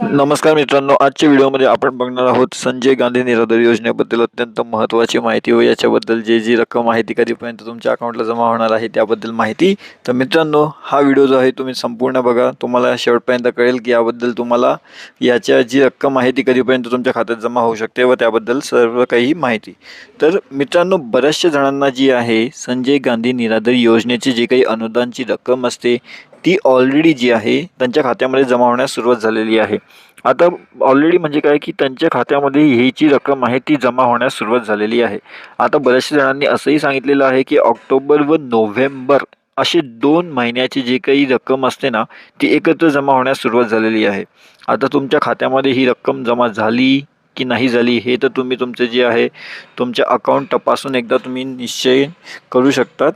नमस्कार मित्रांनो, आजच्या व्हिडिओमध्ये आपण बघणार आहोत संजय गांधी निराधार योजनेबद्दल अत्यंत महत्त्वाची माहिती व याच्याबद्दल जी रक्कम आहे ती कधीपर्यंत तुमच्या अकाउंटला जमा होणार आहे त्याबद्दल माहिती. तर मित्रांनो, हा व्हिडिओ जो आहे तुम्ही संपूर्ण बघा, तुम्हाला शेवटपर्यंत कळेल की याबद्दल तुम्हाला याच्या जी रक्कम आहे ती कधीपर्यंत तुमच्या खात्यात जमा होऊ शकते व त्याबद्दल सर्व काही माहिती. तर मित्रांनो, बऱ्याचशा जणांना जी आहे संजय गांधी निराधार योजनेची जी काही अनुदानची रक्कम असते ती ऑलरेडी जी आहे त्यांच्या खात्यामध्ये जमा होण्यास सुरुवात झालेली आहे. आता ऑलरेडी म्हणजे काय की त्यांच्या खात्यामध्ये ही जी रक्कम आहे ती जमा होण्यास सुरुवात झालेली आहे. आता बऱ्याचशा जणांनी असंही सांगितलेलं आहे की ऑक्टोबर व नोव्हेंबर असे 2 महिन्याची जी काही रक्कम असते ना, ती एकत्र जमा होण्यास सुरुवात झालेली आहे. आता तुमच्या खात्यामध्ये ही रक्कम जमा झाली की नाही झाली हे तर तुम्ही तुमचे जे आहे तुमचे अकाउंट तपासून एकदा तुम्ही निश्चय करू शकतात.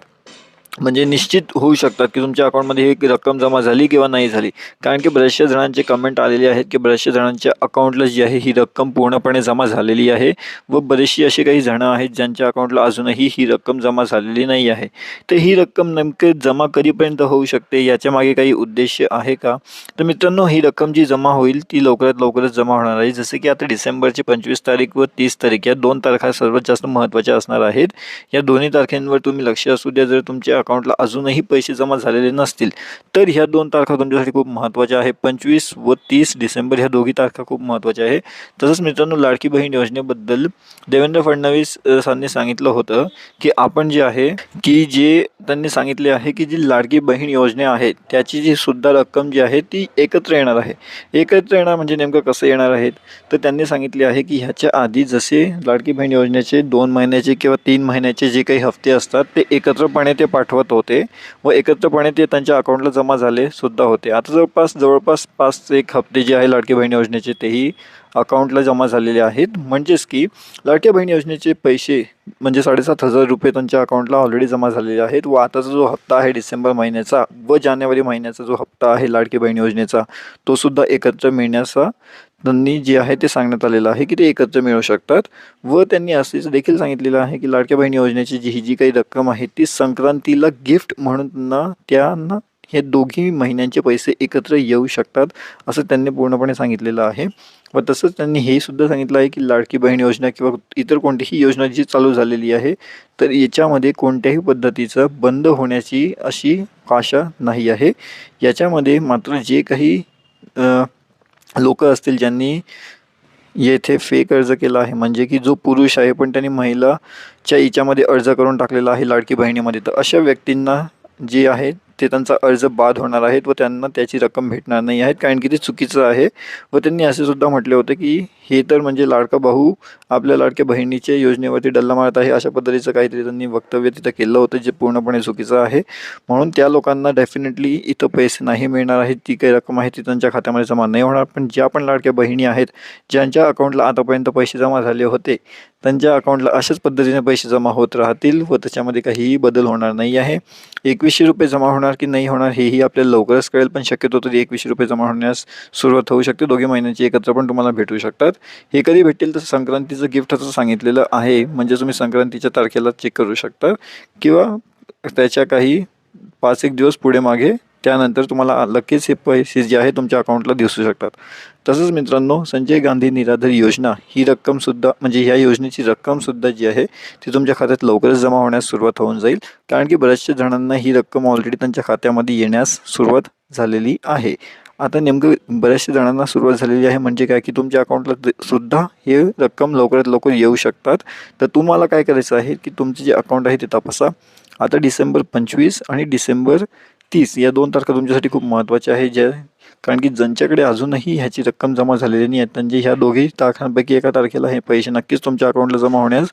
म्हणजे निश्चित होऊ शकतात की तुमच्या अकाउंटमध्ये ही रक्कम जमा झाली किंवा नाही झाली. कारण की बऱ्याचशा जणांचे कमेंट आलेले आहेत की बऱ्याचशा जणांच्या अकाउंटला जी आहे ही रक्कम पूर्णपणे जमा झालेली आहे व बरेचशी असे काही जणं आहेत ज्यांच्या अकाउंटला अजूनही ही रक्कम जमा झालेली नाही आहे. तर ही रक्कम नेमके जमा कधीपर्यंत होऊ शकते, याच्यामागे काही उद्देश आहे का? तर मित्रांनो, ही रक्कम जी जमा होईल ती लवकरात लवकरच जमा होणार आहे. जसे की आता डिसेंबरची 25 तारीख व 30 तारीख या 2 तारखा सर्वात जास्त महत्त्वाच्या असणार आहेत. या दोन्ही तारखांवर तुम्ही लक्ष असू द्या. जर तुमच्या अकाउंटला अजूनही पैसे जमा झालेले नसतील तर ह्या 2 तारखा तुमच्यासाठी खूप महत्त्वाच्या आहे. 25 व 30 डिसेंबर ह्या दोघी तारखा खूप महत्त्वाच्या आहे. तसंच मित्रांनो, लाडकी बहीण योजनेबद्दल देवेंद्र फडणवीस यांनी सांगितलं होतं की आपण जे आहे की जे त्यांनी सांगितले आहे की जी लाडकी बहीण योजना आहे त्याची जी सुद्धा रक्कम जी आहे ती एकत्र येणार आहे. एकत्र येणार म्हणजे नेमकं कसं येणार आहेत? तर त्यांनी सांगितले आहे की ह्याच्या आधी जसे लाडकी बहीण योजनेचे 2 महिन्याचे किंवा 3 महिन्याचे जे काही हप्ते असतात ते एकत्रपणे ते पाठवत होते व एकत्रपणे ते त्यांच्या अकाउंटला जमा झाले सुद्धा होते. आता जवळपास 5 ते 1 हप्ते जे आहे लाडकी बहीण योजनेचे तेही अकाउंटला जमा झालेले आहेत. म्हणजेच की लाडक्या बहीण योजनेचे पैसे म्हणजे 7,500 रुपये त्यांच्या अकाउंटला ऑलरेडी जमा झालेले आहेत व आताचा जो हप्ता आहे डिसेंबर महिन्याचा व जानेवारी महिन्याचा जो हप्ता आहे लाडकी बहीण योजनेचा तो सुद्धा एकत्र मिळण्याचा त्यांनी जे आहे ते सांगण्यात आलेलं आहे की ते एकत्र मिळू शकतात. व त्यांनी असेच देखील सांगितलेलं आहे की लाडक्या बहीण योजनेची जी काही रक्कम आहे ती संक्रांतीला गिफ्ट म्हणून त्यांना हे दोघी महिन्यांचे पैसे एकत्र येऊ शकतात असं त्यांनी पूर्णपणे सांगितलेलं आहे. व तसंच त्यांनी हे सुद्धा सांगितलं आहे की लाडकी बहीण योजना किंवा इतर कोणतीही योजना जी चालू झालेली आहे तर याच्यामध्ये कोणत्याही पद्धतीचं बंद होण्याची अशी आशा नाही आहे. याच्यामध्ये मात्र जे काही लोक असतील ज्यांनी येथे फेक अर्ज केला आहे, म्हणजे की जो पुरुष आहे पण त्यांनी महिलाच्या हिच्यामध्ये अर्ज करून टाकलेला आहे लाडकी बहिणीमध्ये, तर अशा व्यक्तींना जे आहे ते त्यांचा अर्ज बाद होणार आहेत व त्यांना त्याची रक्कम भेटणार नाही आहेत. कारण की ते चुकीचं आहे. व त्यांनी असे सुद्धा म्हटले होते की हे तर म्हणजे लाडका भाऊ आपल्या लाडक्या बहिणीच्या योजनेवरती डल्ला मारत आहे, अशा पद्धतीचं काहीतरी त्यांनी वक्तव्य तिथं केलं होतं जे पूर्णपणे चुकीचं आहे. म्हणून त्या लोकांना डेफिनेटली इथं पैसे नाही मिळणार आहेत. ती काही रक्कम आहे ती त्यांच्या खात्यामध्ये जमा नाही होणार. पण ज्या पण लाडक्या बहिणी आहेत ज्यांच्या अकाउंटला आतापर्यंत पैसे जमा झाले होते त्यांच्या अकाउंटला अशाच पद्धतीने पैसे जमा होत राहतील व त्याच्यामध्ये काहीही बदल होणार नाही आहे. 2100 रुपये जमा होणार की नाही होणार हेही आपल्याला लवकरच कळेल, पण शक्यतो तरी 2100 रुपये जमा होण्यास सुरुवात होऊ शकते. दोघी महिन्यांची एकत्र पण तुम्हाला भेटू शकतात. हे कधी भेटतील तर संक्रांतीचं गिफ्ट असं सांगितलेलं आहे, म्हणजे तुम्ही संक्रांतीच्या तारखेला चेक करू शकता किंवा त्याच्या काही 5-1 दिवस पुढे मागे त्यानंतर तुम्हाला लगेच हे पैसे जे आहे तुमच्या अकाउंटला दिसू शकतात. तसंच मित्रांनो, संजय गांधी निराधार योजना ही रक्कमसुद्धा म्हणजे ह्या योजनेची रक्कमसुद्धा जी आहे ती तुमच्या खात्यात लवकरच जमा होण्यास सुरुवात होऊन जाईल. कारण की बऱ्याचशा जणांना ही रक्कम ऑलरेडी त्यांच्या खात्यामध्ये येण्यास सुरुवात झालेली आहे. आता नेमकं बऱ्याचशा जणांना सुरुवात झालेली आहे म्हणजे काय की तुमच्या अकाउंटला सुद्धा हे रक्कम लवकरात लवकर येऊ शकतात. तर तुम्हाला काय करायचं आहे की तुमचे जे अकाउंट आहे ते तपासा. आता डिसेंबर 25 आणि डिसेंबर 30 या 2 तारखा तुमच्यासाठी खूप महत्त्वाच्या आहे. कारण की ज्यांच्याकडे अजूनही ह्याची रक्कम जमा झालेली नाही आहे त्यांची ह्या दोघी तारखांपैकी एका तारखेला हे पैसे नक्कीच तुमच्या अकाउंटला जमा होण्यास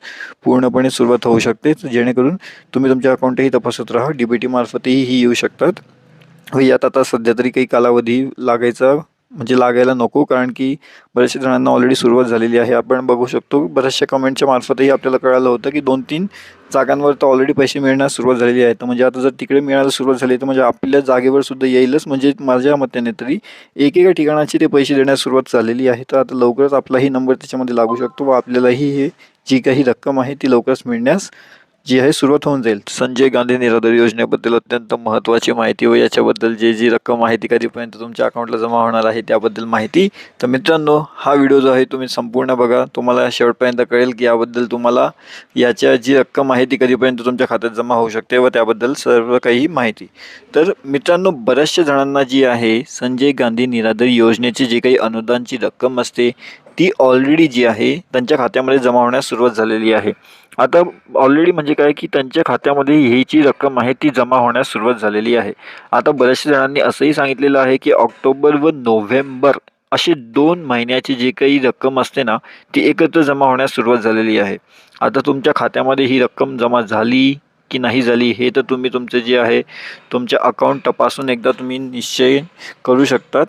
पूर्णपणे सुरुवात होऊ शकते. जेणेकरून तुम्ही तुमच्या अकाउंटही तपासत राहा. DBT मार्फतही ही येऊ शकतात. व यात आता सध्या तरी काही कालावधी लागायला नको, कारण की बऱ्याचशा जणांना ऑलरेडी सुरुवात झालेली आहे. आपण बघू शकतो बऱ्याचशा कमेंटच्या मार्फतही आपल्याला कळालं होतं की 2-3 जागांवर तर ऑलरेडी पैसे मिळण्यास सुरुवात झालेली आहे. तर म्हणजे आता जर तिकडे मिळायला सुरुवात झाली तर म्हणजे आपल्या जागेवर सुद्धा येईलच. म्हणजे माझ्या मताने तरी एकेका ठिकाणाची ते पैसे देण्यास सुरुवात झालेली आहे. तर आता लवकरच आपलाही नंबर त्याच्यामध्ये लागू शकतो व आपल्यालाही हे जी काही रक्कम आहे ती लवकरच मिळण्यास जी आहे सुरुवात होऊन जाईल. संजय गांधी निराधार योजनेबद्दल अत्यंत महत्त्वाची माहिती व याच्याबद्दल जी रक्कम आहे ती कधीपर्यंत तुमच्या अकाउंटला जमा होणार आहे त्याबद्दल माहिती. तर मित्रांनो, हा व्हिडिओ जो आहे तुम्ही संपूर्ण बघा. तुम्हाला शेवटपर्यंत कळेल की याबद्दल तुम्हाला याच्या जी रक्कम आहे ती कधीपर्यंत तुमच्या खात्यात जमा होऊ शकते व त्याबद्दल सर्व काही माहिती. तर मित्रांनो, बऱ्याचशा जणांना जी आहे संजय गांधी निराधार योजनेची जी काही अनुदानची रक्कम असते ती ऑलरेडी जी आहे त्यांच्या खात्यामध्ये जमा होण्यास सुरुवात झालेली आहे. आता ऑलरेडी म्हणजे काय की त्यांच्या खात्यामध्ये ही जी रक्कम आहे ती जमा होण्यास सुरुवात झालेली आहे. आता बऱ्याचशा जणांनी असंही सांगितलेलं आहे की ऑक्टोबर व नोव्हेंबर असे 2 महिन्याची जी काही रक्कम असते ना ती एकत्र जमा होण्यास सुरुवात झालेली आहे. आता तुमच्या खात्यामध्ये ही रक्कम जमा झाली की नाही झाली हे तर तुम्ही तुमचे जे आहे तुमचे अकाउंट तपासून एकदा तुम्ही निश्चय करू शकतात.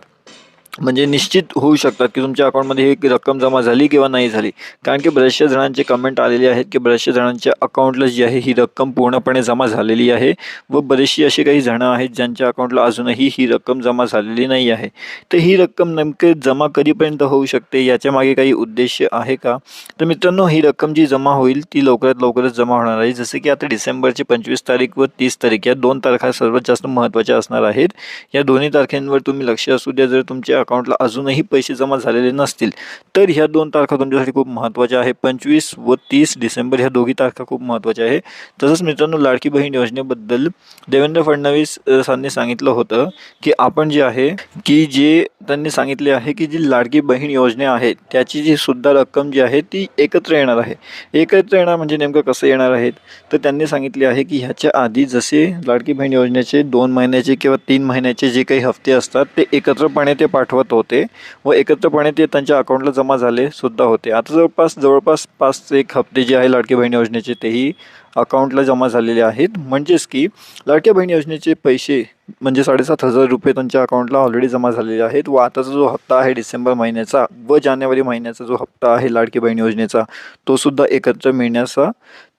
म्हणजे निश्चित होऊ शकतात की तुमच्या अकाउंटमध्ये ही रक्कम जमा झाली किंवा नाही झाली. कारण की बऱ्याचशा जणांचे कमेंट आलेले आहेत की बऱ्याचशा जणांच्या अकाउंटला जी आहे ही रक्कम पूर्णपणे जमा झालेली आहे व बरेचशी अशी काही जणं आहेत ज्यांच्या अकाउंटला अजूनही ही रक्कम जमा झालेली नाही आहे. तर ही रक्कम नेमके जमा कधीपर्यंत होऊ शकते याच्यामागे काही उद्देश आहे का? तर मित्रांनो, ही रक्कम जी जमा होईल ती लवकरात लवकरच जमा होणार आहे. जसे की आता डिसेंबरची 25 तारीख व 30 तारीख या 2 तारखा सर्वात जास्त महत्त्वाच्या असणार आहेत. या दोन्ही तारखांवर तुम्ही लक्ष असू द्या. जर तुमच्या अकाउंटला अजूनही पैसे जमा झालेले नसतील तर ह्या 2 तारखा तुमच्यासाठी खूप महत्त्वाच्या आहे. 25 व 30 डिसेंबर ह्या दोघी तारखा खूप महत्त्वाच्या आहे. तसंच मित्रांनो, लाडकी बहीण योजनेबद्दल देवेंद्र फडणवीस यांनी सांगितलं होतं की आपण जे आहे की जे त्यांनी सांगितले आहे की जी लाडकी बहीण योजना आहे त्याची जी सुद्धा रक्कम जी आहे ती एकत्र येणार आहे. एकत्र येणार म्हणजे नेमकं कसं येणार आहेत? तर त्यांनी सांगितले आहे की ह्याच्या आधी जसे लाडकी बहीण योजनेचे 2 महिन्याचे किंवा 3 महिन्याचे जे काही हप्ते असतात ते एकत्रपणे ते पाठवत होते व एकत्रपणे ते त्यांच्या अकाउंटला जमा झाले सुद्धा होते. आता जवळपास 5 ते 1 हप्ते जे आहे लाडकी बहीण योजनेचे तेही अकाउंटला जमा झालेले आहेत. म्हणजेच की लाडक्या बहीण योजनेचे पैसे म्हणजे 7,500 रुपये त्यांच्या अकाउंटला ऑलरेडी जमा झालेले आहेत व आताचा जो हप्ता आहे डिसेंबर महिन्याचा व जानेवारी महिन्याचा जो हप्ता आहे लाडकी बहीण योजनेचा तो सुद्धा एकत्र मिळण्याचा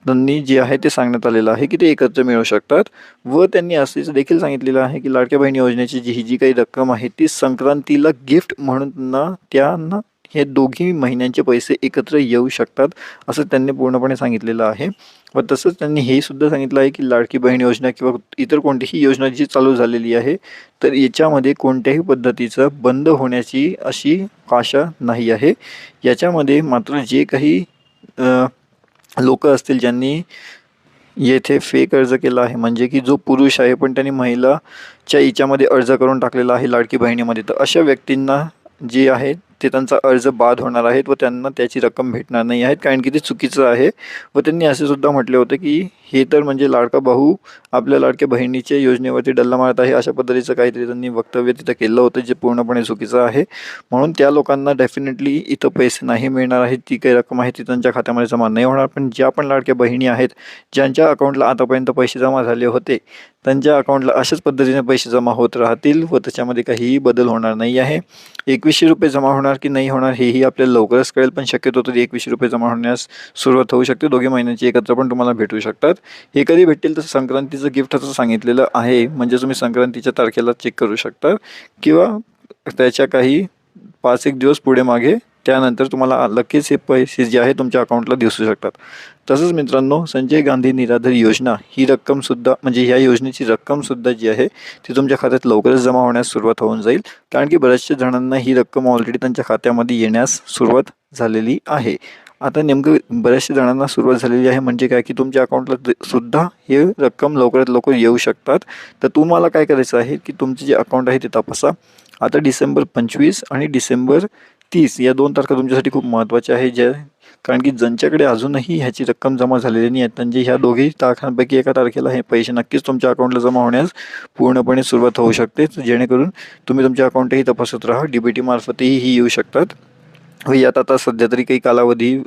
त्यांनी जे आहे ते सांगण्यात आलेलं आहे की ते एकत्र मिळू शकतात. व त्यांनी असेच देखील सांगितलेलं आहे की लाडक्या बहीण योजनेची जी काही रक्कम आहे ती संक्रांतीला गिफ्ट म्हणून त्यांना हे दोघी महिन्यांचे पैसे एकत्र येऊ शकतात असं त्यांनी पूर्णपणे सांगितलेलं आहे. व तसंच त्यांनी हे सुद्धा सांगितलं आहे की लाडकी बहीण योजना किंवा इतर कोणतीही योजना जी चालू झालेली आहे तर याच्यामध्ये कोणत्याही पद्धतीचं बंद होण्याची अशी आशा नाही आहे. याच्यामध्ये मात्र जे काही लोक असतील ज्यांनी येथे फेक अर्ज केला आहे म्हणजे की जो पुरुष आहे पण त्यांनी महिलाच्या हिच्यामध्ये अर्ज करून टाकलेला आहे लाडकी बहिणीमध्ये, तर अशा व्यक्तींना जे आहे ते त्यांचा अर्ज बाद होणार आहेत व त्यांना त्याची रक्कम भेटणार नाही आहेत कारण की ते चुकीचं आहे. व त्यांनी असे सुद्धा म्हटले होते की हे तर म्हणजे लाडका भाऊ आपल्या लाडक्या बहिणीच्या योजनेवरती डल्ला मारत आहे अशा पद्धतीचं काहीतरी त्यांनी वक्तव्य तिथं केलं होतं जे पूर्णपणे चुकीचं आहे. म्हणून त्या लोकांना डेफिनेटली इथं पैसे नाही मिळणार आहेत. ती काही रक्कम आहे ती त्यांच्या खात्यामध्ये जमा नाही होणार. पण ज्या पण लाडक्या बहिणी आहेत ज्यांच्या अकाउंटला आतापर्यंत पैसे जमा झाले होते त्यांच्या अकाउंटला अशाच पद्धतीने पैसे जमा होत राहतील व त्याच्यामध्ये काहीही बदल होणार नाही आहे. 2100 रुपये जमा होणार की नाही होणार हेही आपल्याला लवकरच कळेल, पण शक्यतो तरी 2100 रुपये जमा होण्यास सुरुवात होऊ शकते. दोघी महिन्यांची एकत्र पण तुम्हाला भेटू शकतात. हे कधी भेटतील तर संक्रांतीचं गिफ्ट असं सांगितलेलं आहे म्हणजे तुम्ही संक्रांतीच्या तारखेला चेक करू शकता किंवा त्याच्या काही 5-1 दिवस पुढे मागे त्यानंतर तुम्हाला लगेच हे पैसे जे आहे तुमच्या अकाउंटला दिसू शकतात. तसंच मित्रांनो, संजय गांधी निराधार योजना ही रक्कमसुद्धा म्हणजे ह्या योजनेची रक्कमसुद्धा जी आहे ती तुमच्या खात्यात लवकरच जमा होण्यास सुरुवात होऊन जाईल कारण की बऱ्याचशा जणांना ही रक्कम ऑलरेडी त्यांच्या खात्यामध्ये येण्यास सुरुवात झालेली आहे. आता नेमकं बऱ्याचशा जणांना सुरुवात झालेली आहे म्हणजे काय की तुमच्या अकाउंटला सुद्धा हे रक्कम लवकरात लवकर येऊ शकतात. तर तुम्हाला काय करायचं आहे की तुमचे जे अकाउंट आहे ते तपासा. आता डिसेंबर 25 आणि डिसेंबर 30 या 2 तारखा तुमच्यासाठी खूप महत्त्वाच्या आहे कारण की ज्यांच्याकडे अजूनही ह्याची रक्कम जमा झालेली नाही आहे म्हणजे ह्या दोघी तारखांपैकी एका तारखेला हे पैसे नक्कीच तुमच्या अकाउंटला जमा होण्यास पूर्णपणे सुरुवात होऊ शकते. जेणेकरून तुम्ही तुमच्या अकाउंटही तपासत राहा. DBT मार्फतही ही येऊ शकतात व यात आता सध्या तरी काही कालावधी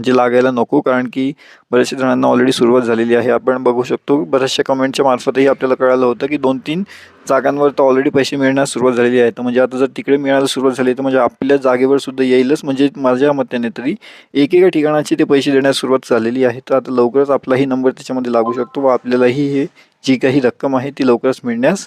लागायला नको कारण की बऱ्याचशा जणांना ऑलरेडी सुरुवात झालेली आहे. आपण बघू शकतो बऱ्याचशा कमेंटच्या मार्फतही आपल्याला कळालं होतं की 2-3 जागांवर तर ऑलरेडी पैसे मिळण्यास सुरुवात झालेली आहे. तर म्हणजे आता जर तिकडे मिळायला सुरुवात झाली तर म्हणजे आपल्या जागेवर सुद्धा येईलच. म्हणजे माझ्या मताने तरी एकेका ठिकाणाची ते पैसे देण्यास सुरुवात झालेली आहे. तर आता लवकरच आपलाही नंबर त्याच्यामध्ये लागू शकतो व आपल्यालाही हे जी काही रक्कम आहे ती लवकरच मिळण्यास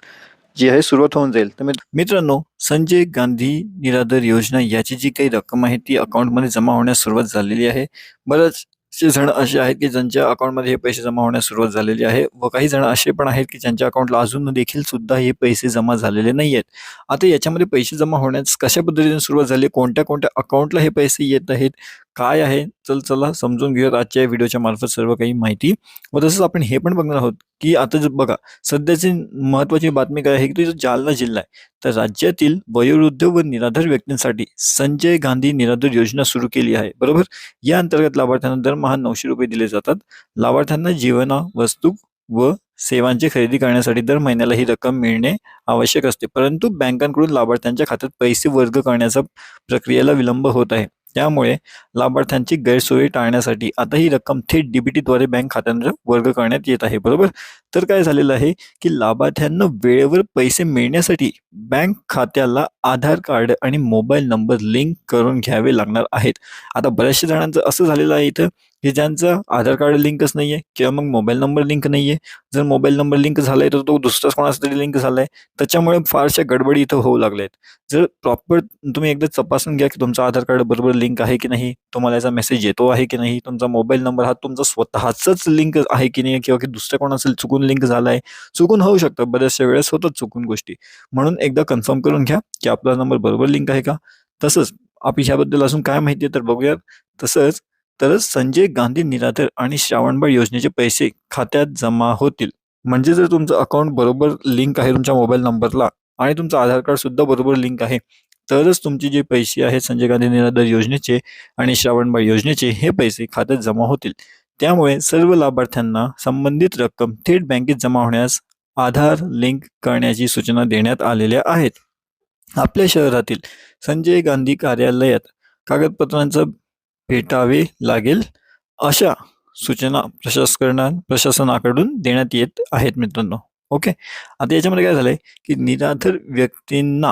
जी आहे सुरुवात होऊन जाईल. तर मित्रांनो, संजय गांधी निराधार योजना याची जी काही रक्कम आहे ती अकाउंटमध्ये जमा होण्यास सुरुवात झालेली आहे. बरंच जण असे आहेत की ज्यांच्या अकाउंटमध्ये हे पैसे जमा होण्यास सुरुवात झालेली आहे व काही जण असे पण आहेत की ज्यांच्या अकाउंटला अजून देखील सुद्धा हे पैसे जमा झालेले नाही आहेत. आता याच्यामध्ये पैसे जमा होण्यास कशा पद्धतीने सुरुवात झाली, कोणत्या कोणत्या अकाउंटला हे पैसे येत आहेत, काय आहे, चला समजून घेऊयात आजच्या या व्हिडिओच्या मार्फत सर्व काही माहिती. व तसंच आपण हे पण बघणार आहोत की आता जर बघा सध्याची महत्त्वाची बातमी काय आहे की तो जालना जिल्हा आहे. तर राज्यातील वयोवृद्ध व निराधार व्यक्तींसाठी संजय गांधी निराधार योजना सुरू केली आहे, बरोबर. या अंतर्गत लाभार्थ्यांना दरमहा 900 रुपये दिले जातात. लाभार्थ्यांना जीवना वस्तू व सेवांची खरेदी करण्यासाठी दर महिन्याला ही रक्कम मिळणे आवश्यक असते, परंतु बँकांकडून लाभार्थ्यांच्या खात्यात पैसे वर्ग करण्याचा प्रक्रियेला विलंब होत आहे. त्यामुळे लाभार्थ्यांची गैरसोयी टाळण्यासाठी आता ही रक्कम थेट डीबीटीद्वारे बँक खात्यांवर वर्ग करण्यात येत आहे, बरोबर. तर काय झालेलं आहे की लाभार्थ्यांना वेळेवर पैसे मिळण्यासाठी बँक खात्याला आधार कार्ड आणि मोबाईल नंबर लिंक करून घ्यावे लागणार आहेत. आता बऱ्याचशा जणांचं असं झालेलं आहे इथं की ज्यांचं आधार कार्ड लिंकच नाहीये किंवा मग मोबाईल नंबर लिंक नाहीये. जर मोबाईल नंबर लिंक झालाय तर तो दुसराच कोणाचा तरी लिंक झालाय. त्याच्यामुळे फारशा गडबडी इथं होऊ लागल्या आहेत. जर प्रॉपर तुम्ही एकदा तपासून घ्या की तुमचं आधार कार्ड बरोबर लिंक आहे की नाही, तुम्हाला याचा मेसेज येतो आहे की नाही, तुमचा मोबाईल नंबर हा तुमचा स्वतःचाच लिंक आहे की नाही किंवा की दुसऱ्या कोणाचा चुकून लिंक झालाय. चुकून होऊ शकतं, बऱ्याचशा वेळेस होतात चुकून गोष्टी. म्हणून एकदा कन्फर्म करून घ्या की आपला नंबर बरोबर लिंक आहे का. तसंच आपण ह्याबद्दल अजून काय माहिती आहे तर बघूयात. तसंच तरच संजय गांधी निराधार आणि श्रावणबाळ योजनेचे पैसे खात्यात जमा होतील. म्हणजे जर तुमचं अकाउंट बरोबर लिंक आहे तुमच्या मोबाईल नंबरला आणि तुमचं आधार कार्ड सुद्धा बरोबर लिंक आहे, तरच तुमचे जे पैसे आहेत संजय गांधी निराधार योजनेचे आणि श्रावणबाळ योजनेचे हे पैसे खात्यात जमा होतील. त्यामुळे सर्व लाभार्थ्यांना संबंधित रक्कम थेट बँकेत जमा होण्यास आधार लिंक करण्याची सूचना देण्यात आलेल्या आहेत. आपल्या शहरातील संजय गांधी कार्यालयात कागदपत्रांचं भेटावे लागेल अशा सूचना प्रशासनाकडून देण्यात येत आहेत मित्रांनो. ओके. आता याच्यामध्ये काय झालंय की निराधार व्यक्तींना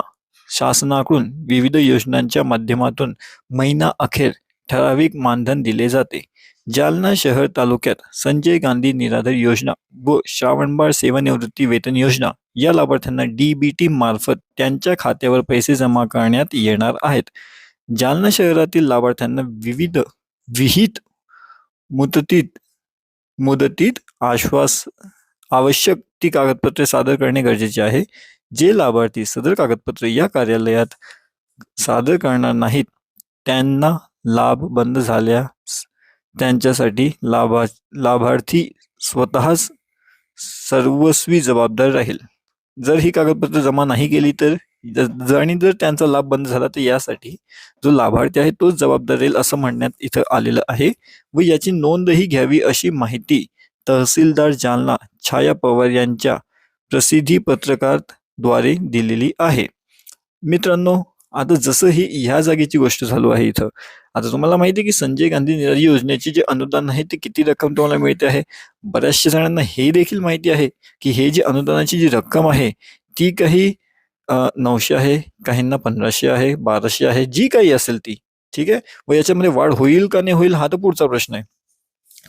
शासनाकडून विविध योजनांच्या माध्यमातून महिना अखेर ठराविक मानधन दिले जाते. जालना शहर तालुक्यात संजय गांधी निराधार योजना व श्रावणबाळ सेवानिवृत्ती वेतन योजना या लाभार्थ्यांना डीबीटी मार्फत त्यांच्या खात्यावर पैसे जमा करण्यात येणार आहेत. जालना शहरातील लाभार्थ्यांना विहित मुदतीत आवश्यक ती कागदपत्रे सादर करणे गरजेचे आहे. जे लाभार्थी सदर कागदपत्रे या कार्यालयात सादर करणार नाहीत त्यांना लाभ बंद झाल्यास त्यांच्यासाठी लाभार्थी स्वतःच सर्वस्वी जबाबदार राहील. जर ही कागदपत्र जमा नाही केली तर आणि जर त्यांचा लाभ बंद झाला तर यासाठी जो लाभार्थी आहे तोच जबाबदार राहील असं म्हणण्यात इथं आलेलं आहे व याची नोंदही घ्यावी अशी माहिती तहसीलदार जालना छाया पवार यांच्या प्रसिद्धी पत्रकाद्वारे दिलेली आहे. मित्रांनो, आता जसं ही ह्या जागेची गोष्ट चालू आहे इथं, आता तुम्हाला माहिती आहे की संजय गांधी निराधार योजनेचे जे अनुदान आहे ते किती रक्कम तुम्हाला मिळते आहे. बऱ्याचशा जणांना हे देखील माहिती आहे की हे जे अनुदानाची जी रक्कम आहे ती काही 900 आहे, काहींना 1500 आहे, 1200 आहे, जी काही असेल ती. ठीक आहे. व याच्यामध्ये वाढ होईल का नाही होईल हा तर पुढचा प्रश्न आहे.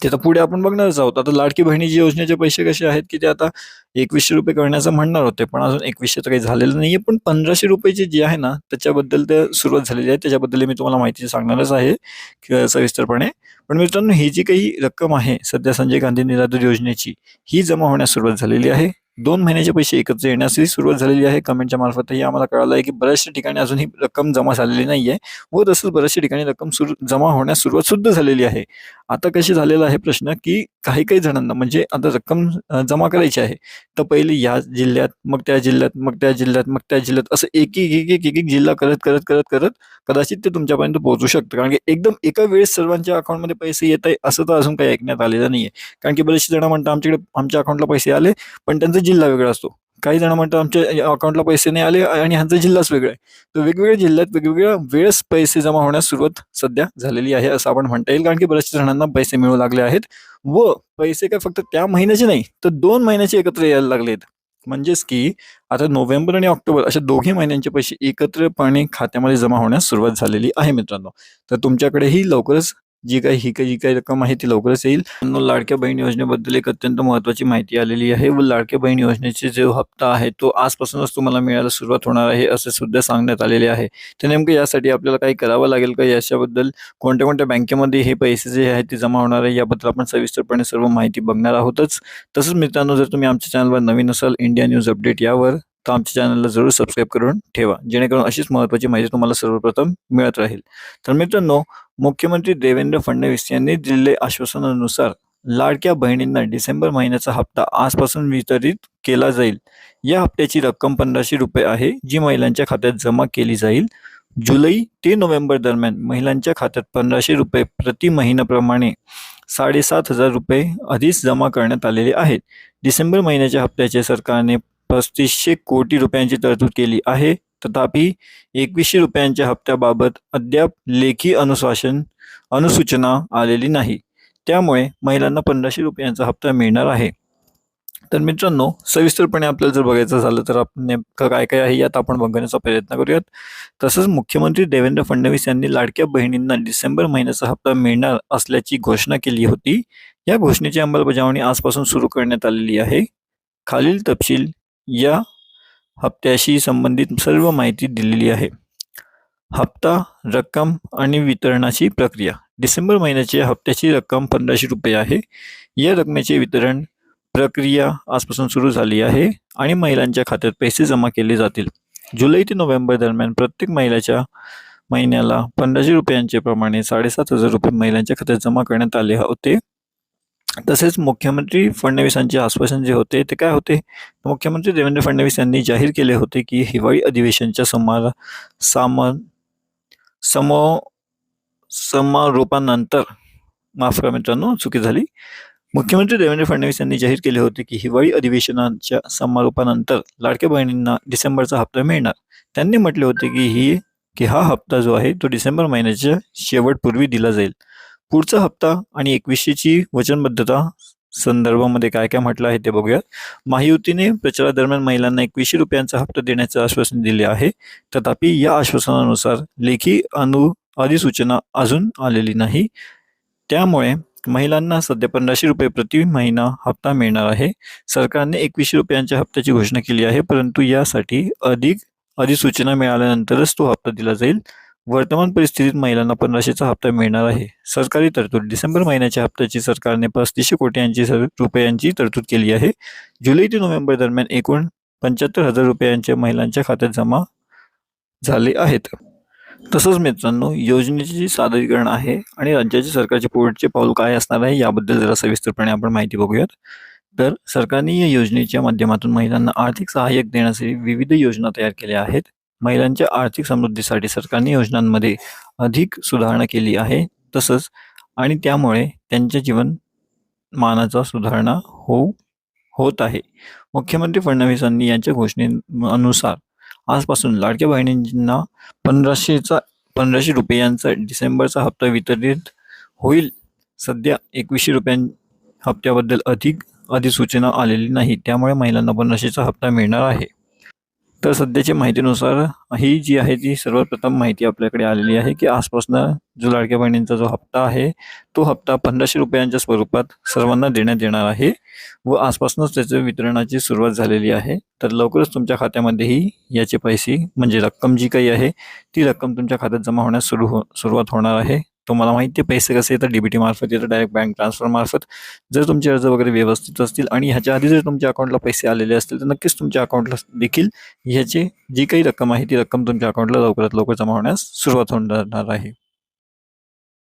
ते तर पुढे आपण बघणारच आहोत. आता लाडकी बहिणीची योजनेचे पैसे कसे आहेत की ते आता 2100 रुपये करण्याचं म्हणणार होते, पण अजून 2100 तर काही झालेलं नाहीये. पण 1500 रुपयाची जी आहे ना त्याच्याबद्दल तर सुरुवात झालेली आहे. त्याच्याबद्दल मी तुम्हाला माहिती सांगणारच आहे सविस्तरपणे. पण मित्रांनो, ही जी काही रक्कम आहे सध्या संजय गांधी निराधार योजनेची ही जमा होण्यास सुरुवात झालेली आहे. 2 महिन्याचे पैसे एकत्र येण्यासही सुरुवात झालेली आहे. कमेंटच्या मार्फतही आम्हाला कळालं आहे की बऱ्याचशा ठिकाणी अजून ही रक्कम जमा झालेली नाहीये व तसंच बऱ्याचशा ठिकाणी रक्कम जमा होण्यास सुरुवात सुद्धा झालेली आहे. आता कशी झालेला आहे प्रश्न की काही जणांना म्हणजे आता रक्कम जमा करायची आहे तर पहिले या जिल्ह्यात, मग त्या जिल्ह्यात, मग त्या जिल्ह्यात, मग त्या जिल्ह्यात असं एक जिल्हा करत कदाचित ते तुमच्यापर्यंत पोहोचू शकतं. कारण की एकदम एका वेळेस सर्वांच्या अकाउंटमध्ये पैसे येत आहे असं तर अजून काही ऐकण्यात आलेलं नाहीये. कारण की बरेचसे जण म्हणतात आमच्याकडे आमच्या अकाउंटला पैसे आले पण त्यांचा जिल्हा वेगळा असतो. काही जण म्हणतात आमच्या अकाउंटला पैसे नाही आले आणि ह्यांचा जिल्हाच वेगळा आहे. तर वेगवेगळ्या जिल्ह्यात वेगवेगळ्या वेळेस पैसे जमा होण्यास सुरुवात सध्या झालेली आहे असं आपण म्हणता येईल. कारण की बऱ्याचशा जणांना पैसे मिळू लागले आहेत व पैसे काय फक्त त्या महिन्याचे नाही तर 2 महिन्याचे एकत्र यायला लागलेत. म्हणजेच की आता नोव्हेंबर आणि ऑक्टोबर अशा दोघी महिन्यांचे पैसे एकत्रपणे खात्यामध्ये जमा होण्यास सुरुवात झालेली आहे मित्रांनो. तर तुमच्याकडेही लवकरच जी काही रक्कम आहे ती लवकरच येईल. लाडक्या बहीण योजनेबद्दल एक अत्यंत महत्त्वाची माहिती आलेली आहे व लाडक्या बहीण योजनेचे जो हप्ता आहे तो आजपासूनच तुम्हाला मिळायला सुरुवात होणार आहे असे सुद्धा सांगण्यात आलेले आहे. तर नेमकं यासाठी आपल्याला काही करावं लागेल का? याच्याबद्दल कोणत्या बँकेमध्ये हे पैसे जे आहेत ते जमा होणार आहे याबद्दल आपण सविस्तरपणे सर्व माहिती बघणार आहोतच. तसंच मित्रांनो, जर तुम्ही आमच्या चॅनलवर नवीन असाल इंडिया न्यूज अपडेट यावर, तर आमच्या चॅनलला जरूर सबस्क्राईब करून ठेवा, जेणेकरून अशीच महत्त्वाची माहिती तुम्हाला सर्वप्रथम मिळत राहील. तर मित्रांनो, मुख्यमंत्री देवेंद्र फडणवीस यांनी दिलेल्या आश्वासनानुसार लाडक्या बहिणींना डिसेंबर महिन्याचा हप्ता आजपासून वितरित केला जाईल. या हप्त्याची रक्कम 1500 रुपये आहे, जी महिलांच्या खात्यात जमा केली जाईल. जुलै ते नोव्हेंबर दरम्यान महिलांच्या खात्यात 1500 रुपये प्रति महिन्याप्रमाणे 7,500 रुपये आधीच जमा करण्यात आलेले आहेत. डिसेंबर महिन्याच्या हप्त्याचे सरकारने 3500 कोटी रुपयांची तरतूद केली आहे. तथापि 2100 रुपयांच्या हप्त्याबाबत अद्याप लेखी अनुसूचना आलेली नाही. त्यामुळे महिलांना 1500 रुपयांचा हप्ता मिळणार आहे. तर मित्रांनो, सविस्तरपणे आपल्याला जर बघायचं झालं तर आपण नेमकं काय काय आहे यात आपण बघण्याचा प्रयत्न करूयात. तसंच मुख्यमंत्री देवेंद्र फडणवीस यांनी लाडक्या बहिणींना डिसेंबर महिन्याचा हप्ता मिळणार असल्याची घोषणा केली होती. या घोषणेची अंमलबजावणी आजपासून सुरू करण्यात आलेली आहे. खालील तपशील या हप्त्याशी संबंधित सर्व माहिती दिलेली आहे. हप्ता, रक्कम आणि वितरणाची प्रक्रिया. डिसेंबर महिन्याच्या हप्त्याची रक्कम 1500 रुपये आहे. या रकमेचे वितरण प्रक्रिया आजपासून सुरू झाली आहे आणि महिलांच्या खात्यात पैसे जमा केले जातील. जुलै ते नोव्हेंबर दरम्यान प्रत्येक महिन्याला 1500 रुपयांचे प्रमाणे 7,500 रुपये महिलांच्या खात्यात जमा करण्यात आले होते. तसेच मुख्यमंत्री फडणवीसांचे आश्वासन जे होते ते काय होते? मुख्यमंत्री देवेंद्र फडणवीस यांनी जाहीर केले होते की हिवाळी अधिवेशनच्या समारोपानंतर, माफ करा मित्रांनो, चुकी झाली. मुख्यमंत्री देवेंद्र फडणवीस यांनी जाहीर केले होते की हिवाळी अधिवेशनाच्या समारोपानंतर लाडक्या बहिणींना डिसेंबरचा हप्ता मिळणार. त्यांनी म्हटले होते की हा हप्ता जो आहे तो डिसेंबर महिन्याच्या शेवटपूर्वी दिला जाईल. पुढचा हप्ता आणि 2100ची वचनबद्धता संदर्भामध्ये काय काय म्हटलं आहे ते बघूया. महायुतीने प्रचारादरम्यान महिलांना 2100 रुपयांचा हप्ता देण्याचे आश्वासन दिले आहे. तथापि या आश्वासनानुसार लेखी अधिसूचना अजून आलेली नाही. त्यामुळे महिलांना सध्या 1500 रुपये प्रति महिना हप्ता मिळणार आहे. सरकारने 2100 रुपयांच्या हप्त्याची घोषणा केली आहे, परंतु यासाठी अधिसूचना मिळाल्यानंतरच तो हप्ता दिला जाईल. वर्तमान परिस्थितीत महिलांना 1500चा हप्ता मिळणार आहे. सरकारी तरतूद. डिसेंबर महिन्याच्या हप्त्याची सरकारने 3500 कोटी रुपयांची तरतूद केली आहे. जुलै ते नोव्हेंबर दरम्यान एकूण 75,000 रुपयांच्या महिलांच्या खात्यात जमा झाले आहेत. तसंच मित्रांनो, योजनेचे जे सादरीकरण आहे आणि राज्याचे सरकारचे पुढचे पाऊल काय असणार आहे याबद्दल जरा सविस्तरपणे आपण माहिती बघूयात. तर सरकारने या योजनेच्या माध्यमातून महिलांना आर्थिक सहाय्य देण्यासाठी विविध योजना तयार केल्या आहेत. महिलांच्या आर्थिक समृद्धीसाठी सरकारने योजनांमध्ये अधिक सुधारणा केली आहे. तसंच आणि त्यामुळे त्यांच्या जीवनमानाचा सुधारणा होत आहे. मुख्यमंत्री फडणवीसांनी यांच्या घोषणेनुसार आजपासून लाडक्या बहिणींना 1500 रुपयांचा डिसेंबरचा हप्ता वितरित होईल. सध्या 2100 रुपयां हप्त्याबद्दल अधिसूचना आलेली नाही, त्यामुळे महिलांना 1500चा हप्ता मिळणार आहे. तर सध्याच्या माहितीनुसार ही जी आहे ती सर्वप्रथम माहिती आपल्याकडे आलेली आहे की आजपासून जो लाडक्या बहिणींचा जो हप्ता आहे तो हप्ता 1500 रुपयांच्या स्वरूपात सर्वांना देण्यात येणार आहे व आजपासूनच त्याच्या वितरणाची सुरुवात झालेली आहे. तर लवकरच तुमच्या खात्यामध्येही याचे पैसे म्हणजे रक्कम जी काही आहे ती रक्कम तुमच्या खात्यात जमा होण्यास सुरुवात होणार आहे. तुम्हाला माहिती आहे पैसे कसे येतात? DBT मार्फत येतात, डायरेक्ट बँक ट्रान्सफर मार्फत. जर तुमचे अर्ज वगैरे व्यवस्थित असतील आणि ह्याच्या आधी जर तुमच्या अकाउंटला पैसे आलेले असतील तर नक्कीच तुमच्या अकाउंटला देखील ह्याची जी काही रक्कम आहे ती रक्कम तुमच्या अकाउंटला लवकरात लवकर जमा होण्यास सुरुवात होणार आहे.